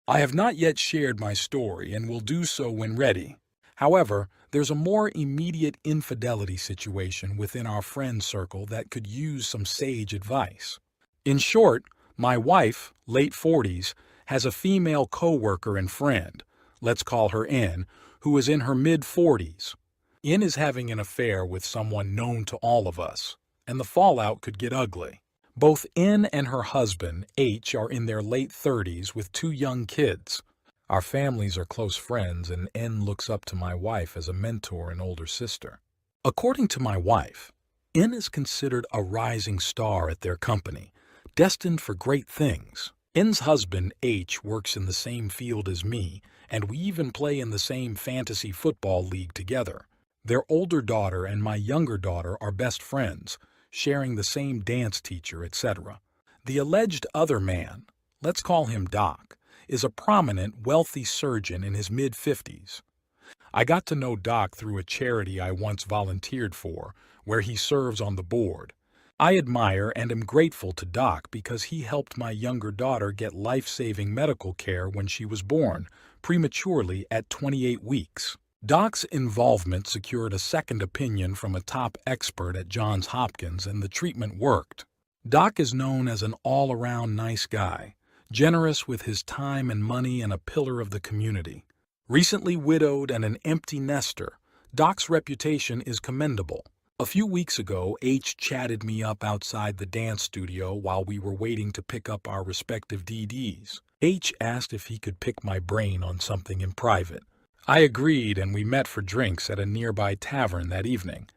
I have not yet shared my story and will do so when ready. However, there's a more immediate infidelity situation within our friend circle that could use some sage advice. In short, my wife, late 40s, has a female coworker and friend, let's call her N, who is in her mid 40s. N is having an affair with someone known to all of us, and the fallout could get ugly. Both N and her husband, H, are in their late 30s with two young kids. Our families are close friends, and N looks up to my wife as a mentor and older sister. According to my wife, N is considered a rising star at their company, destined for great things. N's husband, H, works in the same field as me, and we even play in the same fantasy football league together. Their older daughter and my younger daughter are best friends, sharing the same dance teacher, etc. The alleged other man, let's call him Doc, is a prominent, wealthy surgeon in his mid-50s. I got to know Doc through a charity I once volunteered for, where he serves on the board. I admire and am grateful to Doc because he helped my younger daughter get life-saving medical care when she was born, prematurely at 28 weeks. Doc's involvement secured a second opinion from a top expert at Johns Hopkins, and the treatment worked. Doc is known as an all-around nice guy, generous with his time and money and a pillar of the community. Recently widowed and an empty nester, Doc's reputation is commendable. A few weeks ago, H chatted me up outside the dance studio while we were waiting to pick up our respective DDs. H asked if he could pick my brain on something in private. I agreed, and we met for drinks at a nearby tavern that evening.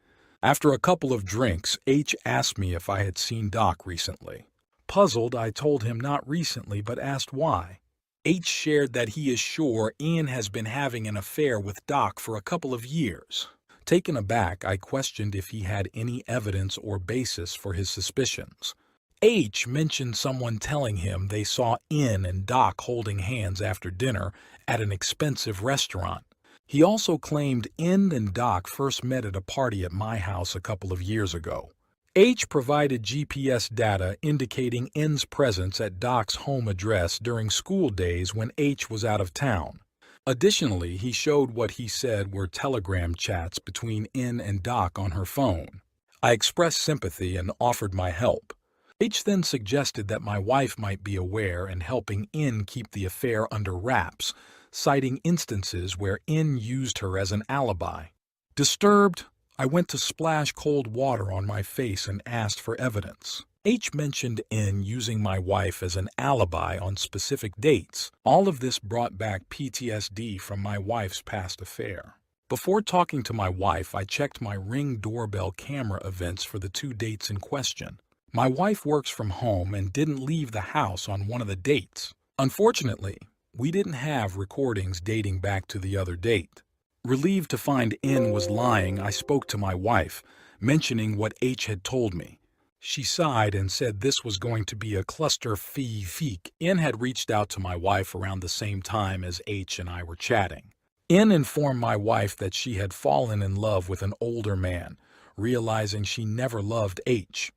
After a couple of drinks, H asked me if I had seen Doc recently. Puzzled, I told him not recently, but asked why. H shared that he is sure Ian has been having an affair with Doc for a couple of years. Taken aback, I questioned if he had any evidence or basis for his suspicions. H mentioned someone telling him they saw Ian and Doc holding hands after dinner at an expensive restaurant. He also claimed Ian and Doc first met at a party at my house a couple of years ago. H provided GPS data indicating Ian's presence at Doc's home address during school days when H was out of town. Additionally, he showed what he said were telegram chats between Ian and Doc on her phone. I expressed sympathy and offered my help. H then suggested that my wife might be aware and helping Ian keep the affair under wraps, citing instances where Ian used her as an alibi. Disturbed, I went to splash cold water on my face and asked for evidence. H mentioned Ian using my wife as an alibi on specific dates. All of this brought back PTSD from my wife's past affair. Before talking to my wife, I checked my Ring doorbell camera events for the two dates in question. My wife works from home and didn't leave the house on one of the dates. Unfortunately, we didn't have recordings dating back to the other date. Relieved to find N was lying, I spoke to my wife, mentioning what H had told me. She sighed and said this was going to be a cluster feek. N had reached out to my wife around the same time as H and I were chatting. N informed my wife that she had fallen in love with an older man, realizing she never loved H.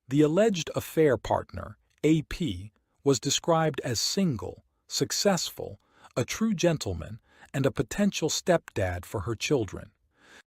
The alleged affair partner, AP, was described as single, successful, a true gentleman, and a potential stepdad for her children.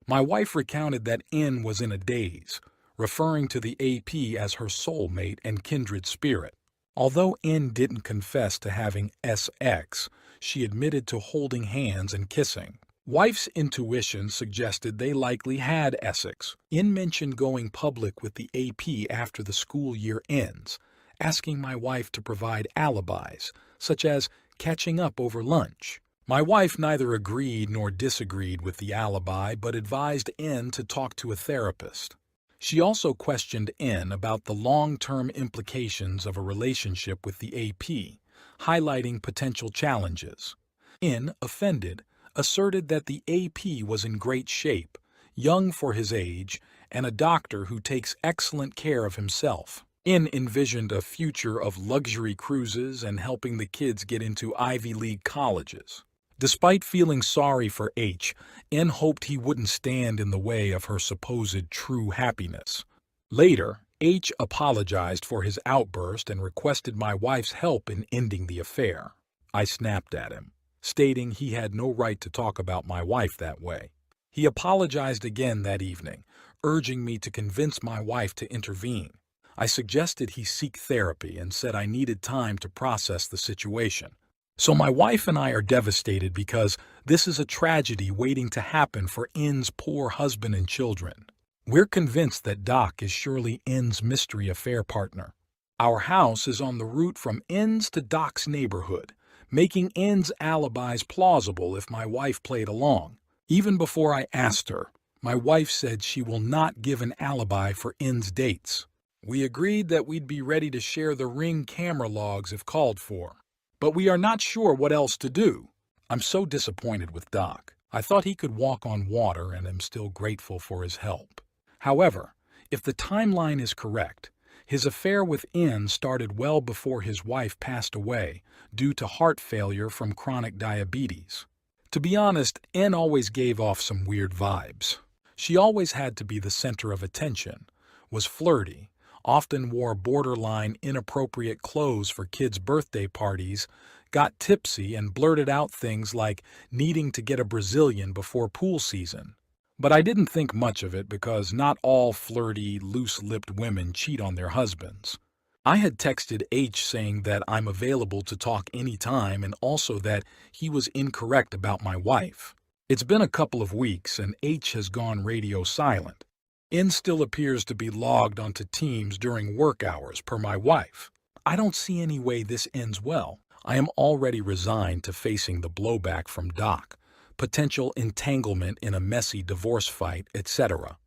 My wife recounted that N was in a daze, referring to the AP as her soulmate and kindred spirit. Although N didn't confess to having SX, she admitted to holding hands and kissing. Wife's intuition suggested they likely had Essex. N mentioned going public with the AP after the school year ends, asking my wife to provide alibis, such as catching up over lunch. My wife neither agreed nor disagreed with the alibi, but advised N to talk to a therapist. She also questioned N about the long-term implications of a relationship with the AP, highlighting potential challenges. N, offended, asserted that the AP was in great shape, young for his age, and a doctor who takes excellent care of himself. N envisioned a future of luxury cruises and helping the kids get into Ivy League colleges. Despite feeling sorry for H, N hoped he wouldn't stand in the way of her supposed true happiness. Later, H apologized for his outburst and requested my wife's help in ending the affair. I snapped at him, stating he had no right to talk about my wife that way. He apologized again that evening, urging me to convince my wife to intervene. I suggested he seek therapy and said I needed time to process the situation. So my wife and I are devastated because this is a tragedy waiting to happen for N's poor husband and children. We're convinced that Doc is surely N's mystery affair partner. Our house is on the route from N's to Doc's neighborhood, making N's alibis plausible if my wife played along. Even before I asked her, my wife said she will not give an alibi for N's dates. We agreed that we'd be ready to share the Ring camera logs if called for. But we are not sure what else to do. I'm so disappointed with Doc. I thought he could walk on water and am still grateful for his help. However, if the timeline is correct, his affair with N started well before his wife passed away due to heart failure from chronic diabetes. To be honest, N always gave off some weird vibes. She always had to be the center of attention, was flirty, often wore borderline inappropriate clothes for kids' birthday parties, got tipsy and blurted out things like needing to get a Brazilian before pool season. But I didn't think much of it because not all flirty, loose-lipped women cheat on their husbands. I had texted H saying that I'm available to talk anytime and also that he was incorrect about my wife. It's been a couple of weeks and H has gone radio silent. N still appears to be logged onto Teams during work hours per my wife. I don't see any way this ends well. I am already resigned to facing the blowback from Doc, potential entanglement in a messy divorce fight, etc.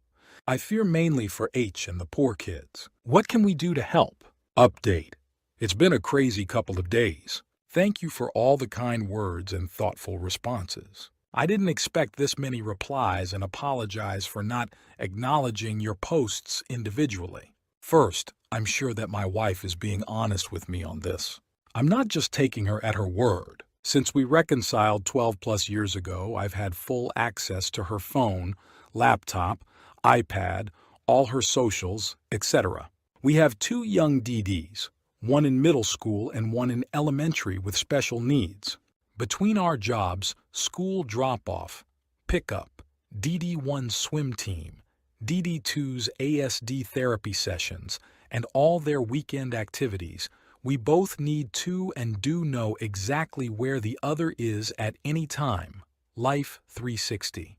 I fear mainly for H and the poor kids. What can we do to help? Update. It's been a crazy couple of days. Thank you for all the kind words and thoughtful responses. I didn't expect this many replies and apologize for not acknowledging your posts individually. First, I'm sure that my wife is being honest with me on this. I'm not just taking her at her word. Since we reconciled 12 plus years ago, I've had full access to her phone, laptop, iPad, all her socials, etc. We have 2 young DDs, one in middle school and one in elementary with special needs. Between our jobs, school drop-off, pickup, DD1 swim team, DD2's ASD therapy sessions, and all their weekend activities, we both need to and do know exactly where the other is at any time. Life 360.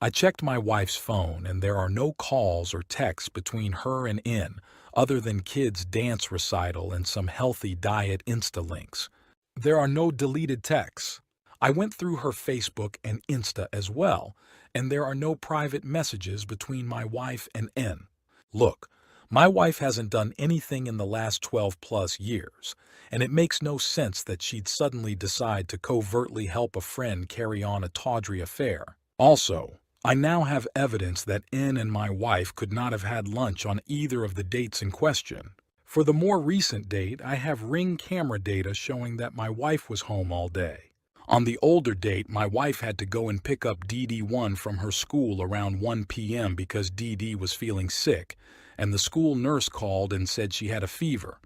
I checked my wife's phone and there are no calls or texts between her and N other than kids' dance recital and some healthy diet Insta links. There are no deleted texts. I went through her Facebook and Insta as well, and there are no private messages between my wife and N. Look, my wife hasn't done anything in the last 12 plus years, and it makes no sense that she'd suddenly decide to covertly help a friend carry on a tawdry affair. Also, I now have evidence that N and my wife could not have had lunch on either of the dates in question. For the more recent date, I have Ring camera data showing that my wife was home all day. On the older date, my wife had to go and pick up DD1 from her school around 1 p.m. because DD was feeling sick, and the school nurse called and said she had a fever.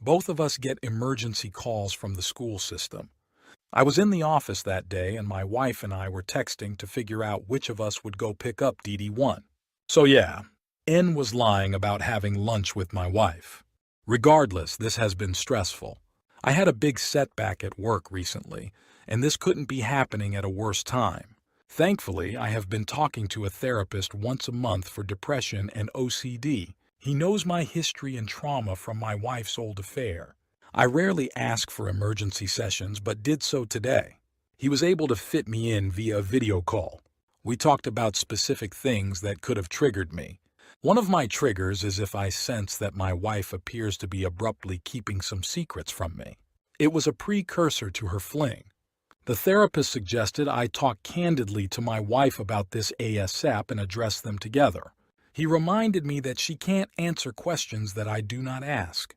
Both of us get emergency calls from the school system. I was in the office that day and my wife and I were texting to figure out which of us would go pick up DD1. So yeah, N was lying about having lunch with my wife. Regardless, this has been stressful. I had a big setback at work recently, and this couldn't be happening at a worse time. Thankfully, I have been talking to a therapist once a month for depression and OCD. He knows my history and trauma from my wife's old affair. I rarely ask for emergency sessions, but did so today. He was able to fit me in via video call. We talked about specific things that could have triggered me. One of my triggers is if I sense that my wife appears to be abruptly keeping some secrets from me. It was a precursor to her fling. The therapist suggested I talk candidly to my wife about this ASAP and address them together. He reminded me that she can't answer questions that I do not ask.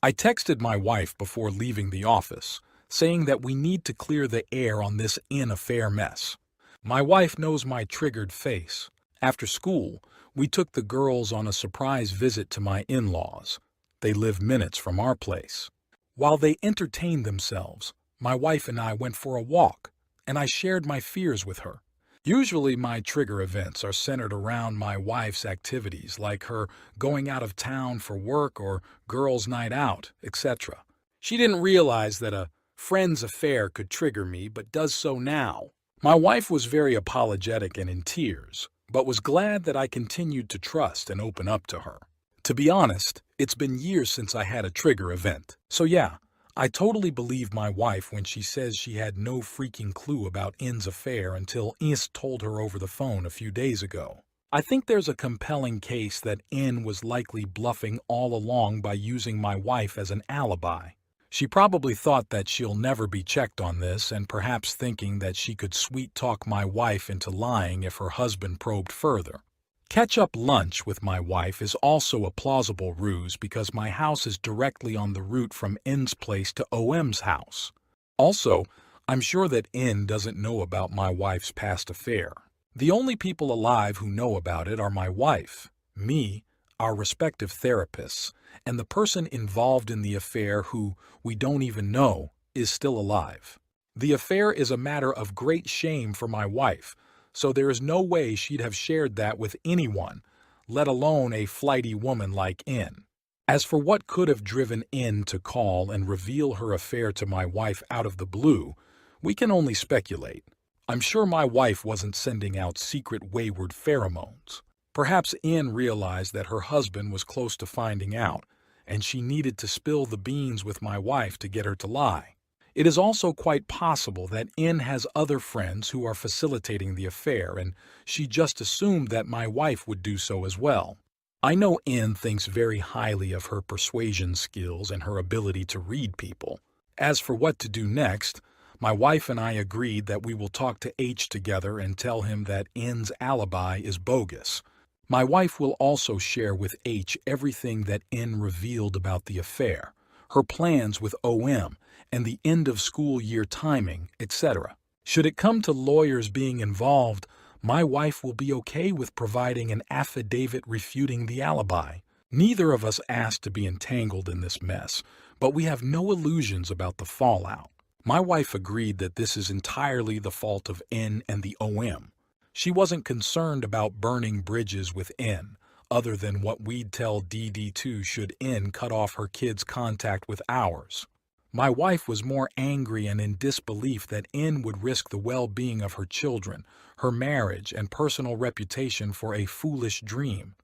I texted my wife before leaving the office, saying that we need to clear the air on this in-affair mess. My wife knows my triggered face. After school, we took the girls on a surprise visit to my in-laws. They live minutes from our place. While they entertained themselves, My wife and I went for a walk, and I shared my fears with her. Usually my trigger events are centered around my wife's activities, like her going out of town for work or girls' night out, etc. She didn't realize that a friend's affair could trigger me, but does so now. My wife was very apologetic and in tears, but was glad that I continued to trust and open up to her. To be honest, it's been years since I had a trigger event. So yeah, I totally believe my wife when she says she had no freaking clue about N's affair until Is told her over the phone a few days ago. I think there's a compelling case that N was likely bluffing all along by using my wife as an alibi. She probably thought that she'll never be checked on this, and perhaps thinking that she could sweet-talk my wife into lying if her husband probed further. Catch-up lunch with my wife is also a plausible ruse because my house is directly on the route from N's place to OM's house. Also, I'm sure that N doesn't know about my wife's past affair. The only people alive who know about it are my wife, me, our respective therapists, and the person involved in the affair who we don't even know is still alive. The affair is a matter of great shame for my wife, so there is no way she'd have shared that with anyone, let alone a flighty woman like N. As for what could have driven N to call and reveal her affair to my wife out of the blue, we can only speculate. I'm sure my wife wasn't sending out secret wayward pheromones. Perhaps N realized that her husband was close to finding out, and she needed to spill the beans with my wife to get her to lie. It is also quite possible that N has other friends who are facilitating the affair, and she just assumed that my wife would do so as well. I know N thinks very highly of her persuasion skills and her ability to read people. As for what to do next, my wife and I agreed that we will talk to H together and tell him that N's alibi is bogus. My wife will also share with H everything that N revealed about the affair, her plans with OM, and the end-of-school year timing, etc. Should it come to lawyers being involved, my wife will be okay with providing an affidavit refuting the alibi. Neither of us asked to be entangled in this mess, but we have no illusions about the fallout. My wife agreed that this is entirely the fault of N and the OM. She wasn't concerned about burning bridges with N, other than what we'd tell DD2 should N cut off her kids' contact with ours. My wife was more angry and in disbelief that N would risk the well-being of her children, her marriage, and personal reputation for a foolish dream.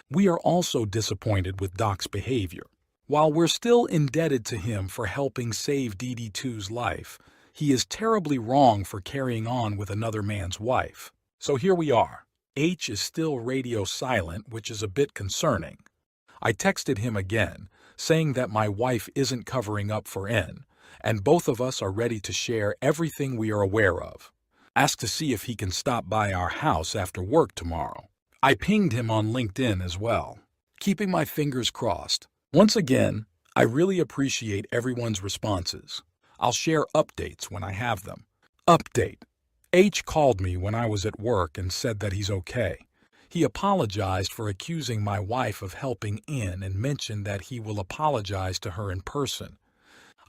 We are also disappointed with Doc's behavior. While we're still indebted to him for helping save DD2's life, he is terribly wrong for carrying on with another man's wife. So here we are. H is still radio silent, which is a bit concerning. I texted him again, saying that my wife isn't covering up for N, and both of us are ready to share everything we are aware of. Asked to see if he can stop by our house after work tomorrow. I pinged him on LinkedIn as well, keeping my fingers crossed. Once again, I really appreciate everyone's responses. I'll share updates when I have them. Update. H called me when I was at work and said that he's okay. He apologized for accusing my wife of helping N and mentioned that he will apologize to her in person.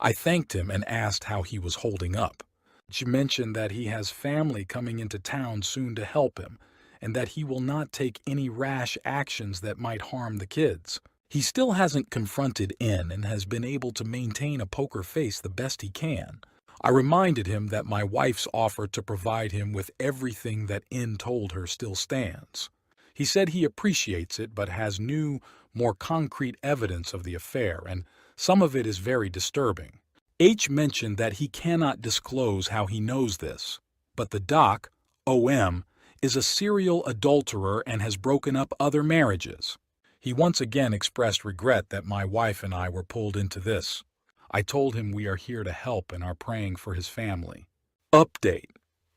I thanked him and asked how he was holding up. She mentioned that he has family coming into town soon to help him, and that he will not take any rash actions that might harm the kids. He still hasn't confronted N and has been able to maintain a poker face the best he can. I reminded him that my wife's offer to provide him with everything that N told her still stands. He said he appreciates it but has new, more concrete evidence of the affair, and some of it is very disturbing. H mentioned that he cannot disclose how he knows this, but the doc, OM, is a serial adulterer and has broken up other marriages. He once again expressed regret that my wife and I were pulled into this. I told him we are here to help and are praying for his family. Update.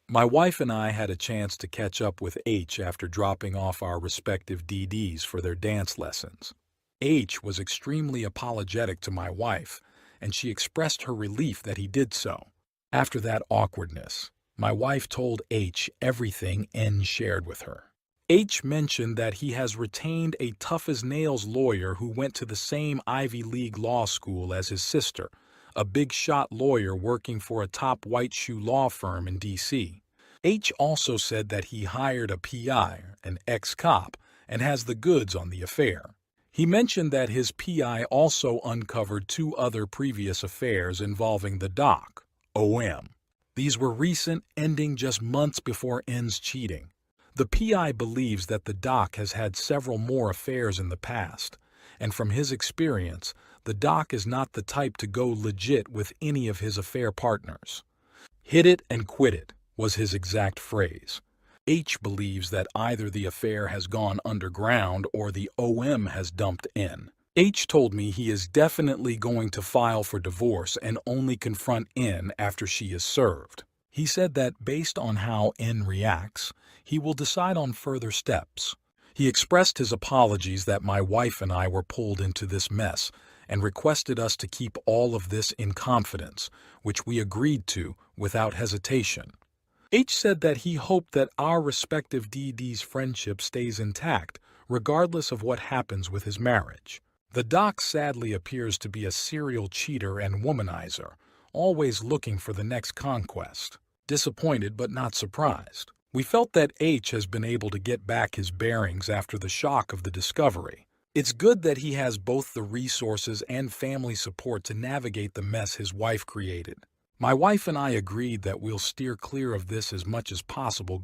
My wife and I had a chance to catch up with H after dropping off our respective DDs for their dance lessons. H was extremely apologetic to my wife, and she expressed her relief that he did so. After that awkwardness, my wife told H everything N shared with her. H mentioned that he has retained a tough-as-nails lawyer who went to the same Ivy League law school as his sister, a big-shot lawyer working for a top white-shoe law firm in D.C. H also said that he hired a PI, an ex-cop, and has the goods on the affair. He mentioned that his PI also uncovered 2 other previous affairs involving the doc, OM. These were recent, ending just months before N's cheating. The PI believes that the doc has had several more affairs in the past, and from his experience, the doc is not the type to go legit with any of his affair partners. Hit it and quit it was his exact phrase. H believes that either the affair has gone underground or the OM has dumped N. H told me he is definitely going to file for divorce and only confront N after she is served. He said that based on how N reacts, he will decide on further steps. He expressed his apologies that my wife and I were pulled into this mess and requested us to keep all of this in confidence, which we agreed to without hesitation. H said that he hoped that our respective DD's friendship stays intact, regardless of what happens with his marriage. The doc sadly appears to be a serial cheater and womanizer, always looking for the next conquest. Disappointed but not surprised. We felt that H has been able to get back his bearings after the shock of the discovery. It's good that he has both the resources and family support to navigate the mess his wife created. My wife and I agreed that we'll steer clear of this as much as possible